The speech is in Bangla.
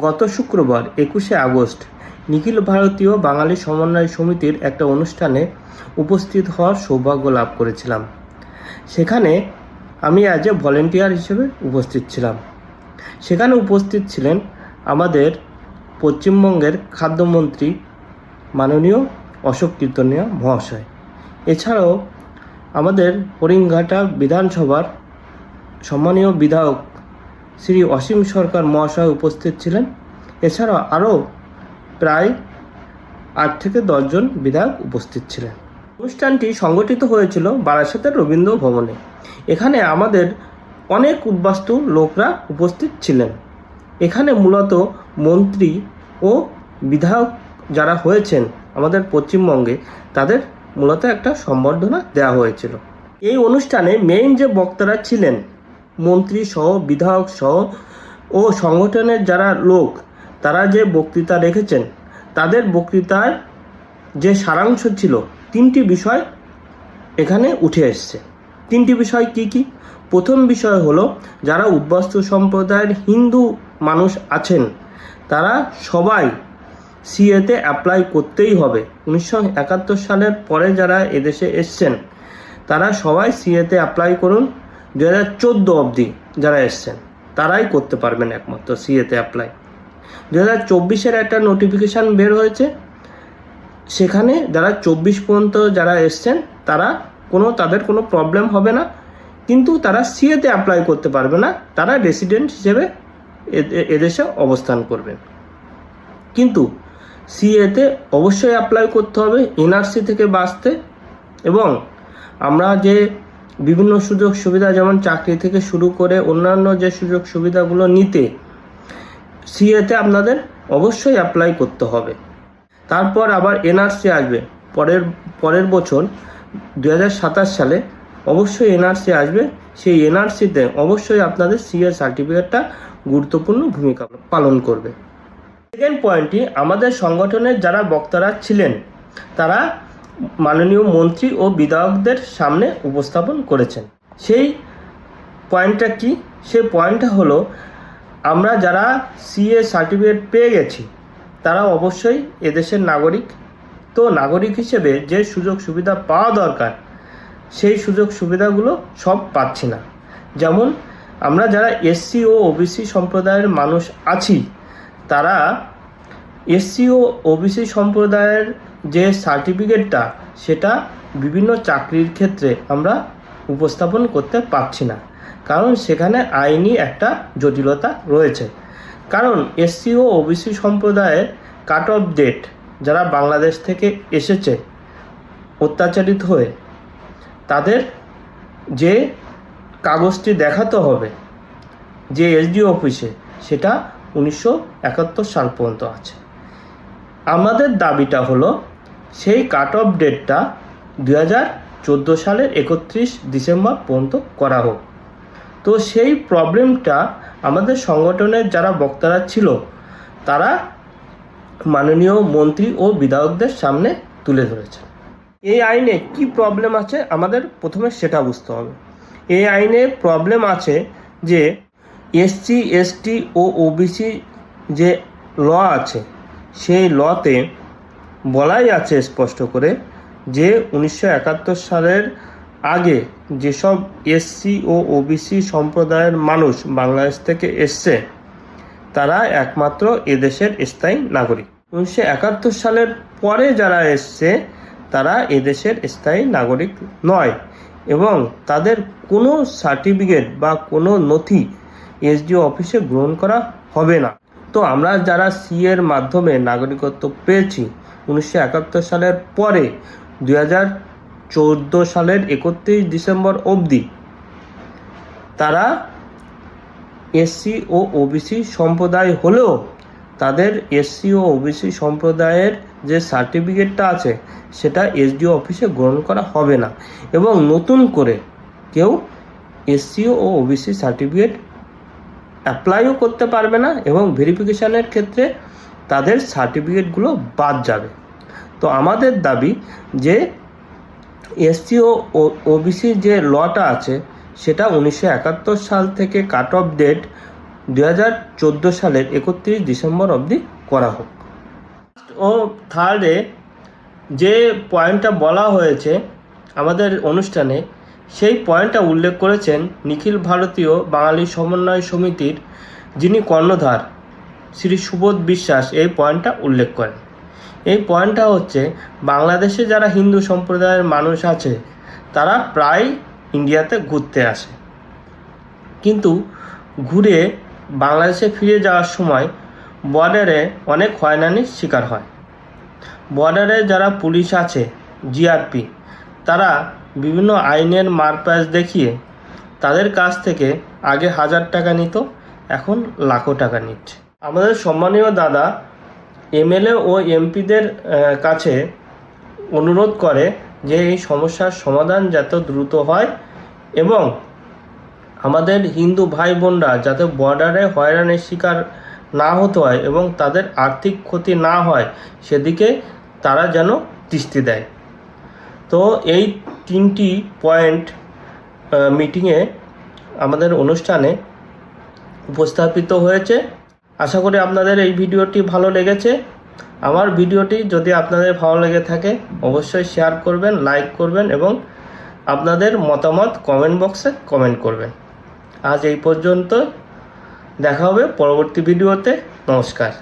গত শুক্রবার 21শে আগস্ট নিখিল ভারতীয় বাঙালি সমন্বয় সমিতির একটা অনুষ্ঠানে উপস্থিত হওয়ার সৌভাগ্য লাভ করেছিলাম। সেখানে আমি অ্যাজ এ ভলেন্টিয়ার হিসেবে উপস্থিত ছিলাম। সেখানে উপস্থিত ছিলেন আমাদের পশ্চিমবঙ্গের খাদ্যমন্ত্রী মাননীয় অশোক কীর্তনিয়া মহাশয়। এছাড়াও আমাদের হরিণঘাটা বিধানসভার সম্মানীয় বিধায়ক শ্রী অসীম সরকার মহাশয় উপস্থিত ছিলেন। এছাড়াও আরও প্রায় 8 থেকে 10 জন বিধায়ক উপস্থিত ছিলেন। অনুষ্ঠানটি সংগঠিত হয়েছিল বারাসাতের রবীন্দ্র ভবনে। এখানে আমাদের অনেক উদ্বাস্তু লোকরা উপস্থিত ছিলেন। এখানে মূলত মন্ত্রী ও বিধায়ক যারা হয়েছেন আমাদের পশ্চিমবঙ্গে, তাদের মূলত একটা সম্বর্ধনা দেওয়া হয়েছিল। এই অনুষ্ঠানে মেইন যে বক্তারা ছিলেন, মন্ত্রী সহ বিধায়ক সহ ও সংগঠনের যারা লোক, তারা যে বক্তৃতা রেখেছেন, তাদের বক্তৃতার যে সারাংশ ছিল 3টি বিষয় এখানে উঠে এসছে। 3টি বিষয় কি কি? প্রথম বিষয় হলো, যারা উদ্বাস্তু সম্প্রদায়ের হিন্দু মানুষ আছেন তারা সবাই সিএতে অ্যাপ্লাই করতেই হবে। 1971 সালের পরে যারা এদেশে এসছেন তারা সবাই সিএতে অ্যাপ্লাই করুন। 2014 অবধি যারা এসছেন তারাই করতে পারবেন একমাত্র সিএতে অ্যাপ্লাই। 2024-এর একটা নোটিফিকেশান বের হয়েছে, সেখানে যারা 24 পর্যন্ত যারা এসছেন তাদের কোনো প্রবলেম হবে না, কিন্তু তারা সিএতে অ্যাপ্লাই করতে পারবে না। তারা রেসিডেন্ট হিসেবে এদেশে অবস্থান করবেন, কিন্তু সিএতে অবশ্যই অ্যাপ্লাই করতে হবে এনআরসি থেকে বাঁচতে। এবং আমরা যে বিভিন্ন সুযোগ সুবিধা, যেমন চাকরি থেকে শুরু করে অন্যান্য যে সুযোগ সুবিধাগুলো নিতে সিএতে আপনাদের অবশ্যই অ্যাপ্লাই করতে হবে। তারপর আবার এনআরসি আসবে পরের বছর 2027 সালে অবশ্যই এনআরসি আসবে। সেই এনআরসিতে অবশ্যই আপনাদের সিএ সার্টিফিকেটটা গুরুত্বপূর্ণ ভূমিকা পালন করবে। সেকেন্ড পয়েন্টটি, আমাদের সংগঠনের যারা বক্তারা ছিলেন তারা মাননীয় মন্ত্রী ও বিধায়কদের সামনে উপস্থাপন করেছেন। সেই পয়েন্টটা কি? সেই পয়েন্টটা হলো, আমরা যারা সিএ সার্টিফিকেট পেয়ে গেছি তারা অবশ্যই এদেশের নাগরিক। তো নাগরিক হিসেবে যে সুযোগ সুবিধা পাওয়া দরকার সেই সুযোগ সুবিধাগুলো সব পাচ্ছি না। যেমন আমরা যারা এসসি ও ওবিসি সম্প্রদায়ের মানুষ আছি, তারা এসসি ও ওবিসি সম্প্রদায়ের যে সার্টিফিকেটটা সেটা বিভিন্ন চাকরির ক্ষেত্রে আমরা উপস্থাপন করতে পারছি না, কারণ সেখানে আইনি একটা জটিলতা রয়েছে। কারণ এসসি ও ওবিসি সম্প্রদায়ের কাট অফ ডেট, যারা বাংলাদেশ থেকে এসেছে অত্যাচারিত হয়ে, তাদের যে কাগজটি দেখাতে হবে যে এসডিও অফিসে, সেটা 1971 সাল পর্যন্ত আছে। আমাদের দাবিটা হলো সেই কাট অফ ডেটটা 2014 সালের 31 ডিসেম্বর পর্যন্ত করা হোক। তো সেই প্রবলেমটা আমাদের সংগঠনের যারা বক্তারা ছিল তারা মাননীয় মন্ত্রী ও বিধায়কদের সামনে তুলে ধরেছে। এই আইনে কি প্রবলেম আছে আমাদের প্রথমে সেটা বুঝতে হবে। এই আইনে প্রবলেম আছে যে এসসি এসটি ও ওবিসি যে ল আছে, সেই লতে বলাই আছে স্পষ্ট করে যে 1971 সালের আগে যেসব এসসি ও ওবিসি সম্প্রদায়ের মানুষ বাংলাদেশ থেকে এসছে তারা একমাত্র এদেশের স্থায়ী নাগরিক। 1971 সালের পরে যারা এসছে তারা এদেশের স্থায়ী নাগরিক নয়, এবং তাদের কোনো সার্টিফিকেট বা কোনো নথি এসডিও অফিসে গ্রহণ করা হবে না। তো আমরা যারা সিএর মাধ্যমে নাগরিকত্ব পেয়েছি 1971 সালের পরে 2014 সালের 31 ডিসেম্বর অবধি, তারা এসসি ও ওবিসি সম্প্রদায় হলেও তাদের এসসি ও ওবিসি সম্প্রদায়ের যে সার্টিফিকেটটা আছে সেটা এসডিও অফিসে গ্রহণ করা হবে না, এবং নতুন করে কেউ এসসি ও ওবিসি সার্টিফিকেট অ্যাপ্লাইও করতে পারবে না, এবং ভেরিফিকেশানের ক্ষেত্রে তাদের সার্টিফিকেটগুলো বাদ যাবে। তো আমাদের দাবি যে এসসি ও ওবিসি যে লটা আছে সেটা 1971 সাল থেকে কাট অফ ডেট 2014 সালের 31 ডিসেম্বর অবধি করা হোক। ও থার্ডে যে পয়েন্টটা বলা হয়েছে আমাদের অনুষ্ঠানে, সেই পয়েন্টটা উল্লেখ করেছেন নিখিল ভারতীয় বাঙালি সমন্বয় সমিতির যিনি কর্ণধার শ্রী সুবোধ বিশ্বাস। এই পয়েন্টটা উল্লেখ করেন। এই পয়েন্টটা হচ্ছে, বাংলাদেশে যারা হিন্দু সম্প্রদায়ের মানুষ আছে তারা প্রায় ইন্ডিয়াতে ঘুরতে আসে, কিন্তু ঘুরে বাংলাদেশে ফিরে যাওয়ার সময় বর্ডারে অনেক হয়রানির শিকার হয়। বর্ডারে যারা পুলিশ আছে, জিআরপি, তারা বিভিন্ন আইনের মারপ্যাচ দেখিয়ে তাদের কাছ থেকে আগে 1000 টাকা নিত, এখন লাখো টাকা নিচ্ছে। আমাদের সম্মানীয় দাদা এমএলএ ও এমপিদের কাছে অনুরোধ করে যে এই সমস্যার সমাধান যাতে দ্রুত হয় এবং আমাদের হিন্দু ভাই বোনরা যাতে বর্ডারে হয়রানির শিকার না হতে হয় এবং তাদের আর্থিক ক্ষতি না হয় সেদিকে তারা যেন দৃষ্টি দেয়। তো এই 3টি পয়েন্ট মিটিংয়ে আমাদের অনুষ্ঠানে উপস্থাপিত হয়েছে। আশা করি আপনাদের এই ভিডিওটি ভালো লেগেছে। আমার ভিডিওটি যদি আপনাদের ভালো লেগে থাকে অবশ্যই শেয়ার করবেন, লাইক করবেন এবং আপনাদের মতামত কমেন্ট বক্সে কমেন্ট করবেন। আজ এই পর্যন্ত, দেখা হবে পরবর্তী ভিডিওতে। নমস্কার।